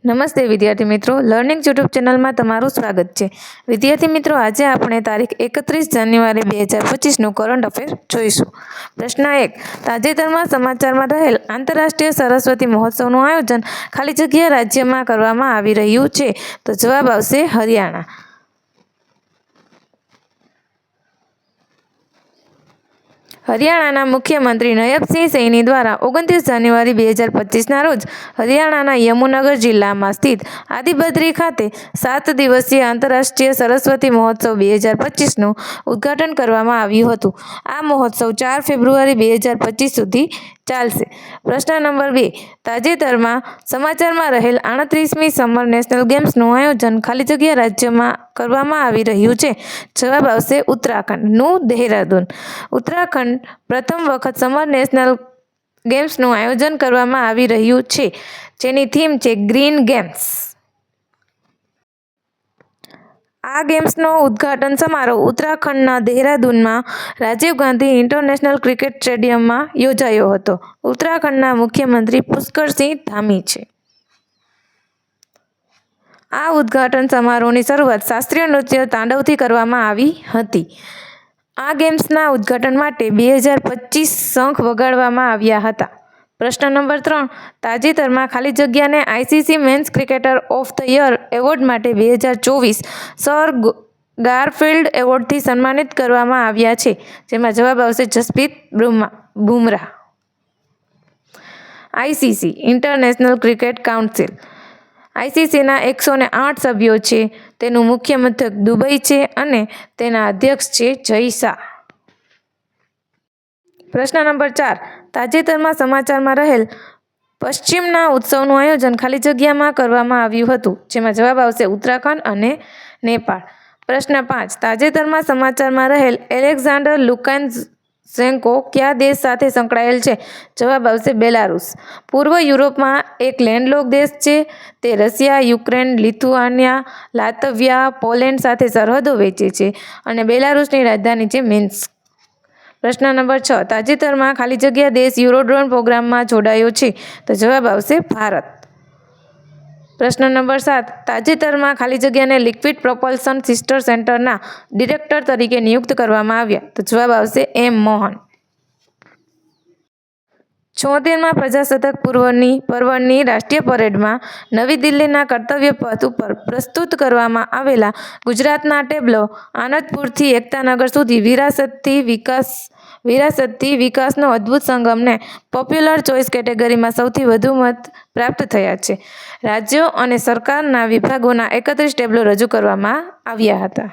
નમસ્તે વિદ્યાર્થી મિત્રો, લર્નિંગ યુટ્યુબ ચેનલમાં તમારું સ્વાગત છે. વિદ્યાર્થી મિત્રો, આજે આપણે તારીખ 31 જાન્યુઆરી 2025નું કરંટ અફેર જોઈશું. પ્રશ્ન 1. તાજેતરમાં સમાચારમાં રહેલ આંતરરાષ્ટ્રીય સરસ્વતી મહોત્સવનું આયોજન ખાલી જગ્યા રાજ્યમાં કરવામાં આવી રહ્યું છે? તો જવાબ આવશે હરિયાણા. હરિયાણાના મુખ્યમંત્રી નયબસિંહ સૈની દ્વારા 29 જાન્યુઆરી 2025ના રોજ હરિયાણાના યમુનગર જિલ્લામાં સ્થિત આદિબદ્રી ખાતે 7 દિવસીય આંતરરાષ્ટ્રીય સરસ્વતી મહોત્સવ 2025નું ઉદ્ઘાટન કરવામાં આવ્યું હતું. આ મહોત્સવ 4 ફેબ્રુઆરી 2025 સુધી ચાલશે. પ્રશ્ન નંબર 2. તાજેતરમાં સમાચારમાં રહેલ 38મી સમર નેશનલ ગેમ્સનું આયોજન ખાલી જગ્યા રાજ્યમાં કરવામાં આવી રહ્યું છે? જવાબ આવશે ઉત્તરાખંડનું દહેરાદૂન. ઉત્તરાખંડ પ્રથમ વખત સમર નેશનલ ગેમ્સનું આયોજન કરવામાં આવી રહ્યું છે, જેની થીમ છે ગ્રીન ગેમ્સ. આ ગેમ્સનો ઉદ્ઘાટન સમારોહ ઉત્તરાખંડના દહેરાદૂનમાં રાજીવ ગાંધી ઇન્ટરનેશનલ ક્રિકેટ સ્ટેડિયમમાં યોજાયો હતો. ઉત્તરાખંડના મુખ્યમંત્રી પુષ્કરસિંહ ધામી છે. આ ઉદ્ઘાટન સમારોહની શરૂઆત શાસ્ત્રીય નૃત્ય તાંડવથી કરવામાં આવી હતી. આ ગેમ્સના ઉદ્ઘાટન માટે 2025 શંખ વગાડવામાં આવ્યા હતા. પ્રશ્ન નંબર 3. તાજેતરમાં ખાલી જગ્યાને ICC men's cricketer of the year award માટે 2024 સર ગારફિલ્ડ એવોર્ડથી સન્માનિત કરવામાં આવ્યા છે, જેમાં જવાબ આવશે Jasprit Bumrah. ICC international cricket council આઈસીસીના 108 સભ્યો છે. તેનું મુખ્ય મથક દુબઈ છે અને તેના અધ્યક્ષ છે જય શાહ. પ્રશ્ન નંબર 4. તાજેતરમાં સમાચારમાં રહેલ પશ્ચિમના ઉત્સવનું આયોજન ખાલી જગ્યામાં કરવામાં આવ્યું હતું, જેમાં જવાબ આવશે ઉત્તરાખંડ અને નેપાળ. પ્રશ્ન 5. તાજેતરમાં સમાચારમાં રહેલ એલેક્ઝાન્ડર લુકાશેન્કો કયા દેશ સાથે સંકળાયેલ છે? જવાબ આવશે બેલારુસ. પૂર્વ યુરોપમાં એક લેન્ડલોક દેશ છે. તે રશિયા, યુક્રેન, લિથુઆનિયા, લાતવિયા, પોલેન્ડ સાથે સરહદો વહેંચે છે અને બેલારુસની રાજધાની છે મિન્સ્ક. પ્રશ્ન નંબર 6. તાજેતરમાં ખાલી જગ્યા દેશ યુરોડ્રોન પ્રોગ્રામમાં જોડાયો છે? તો જવાબ આવશે ભારત. પ્રશ્ન નંબર 7. તાજેતરમાં ખાલી જગ્યાને લિક્વિડ પ્રોપલ્શન સિસ્ટર સેન્ટરના ડિરેક્ટર તરીકે નિયુક્ત કરવામાં આવ્યા? તો જવાબ આવશે એમ મોહન. 76મા પ્રજાસત્તાક પર્વની રાષ્ટ્રીય પરેડમાં નવી દિલ્હીના કર્તવ્ય પથ ઉપર પ્રસ્તુત કરવામાં આવેલા ગુજરાતના ટેબ્લો આનંદપુરથી એકતાનગર સુધી વિરાસતથી વિકાસનો અદ્ભુત સંગમને પોપ્યુલર ચોઇસ કેટેગરીમાં સૌથી વધુ મત પ્રાપ્ત થયા છે. રાજ્યો અને સરકારના વિભાગોના 31 ટેબ્લો રજૂ કરવામાં આવ્યા હતા.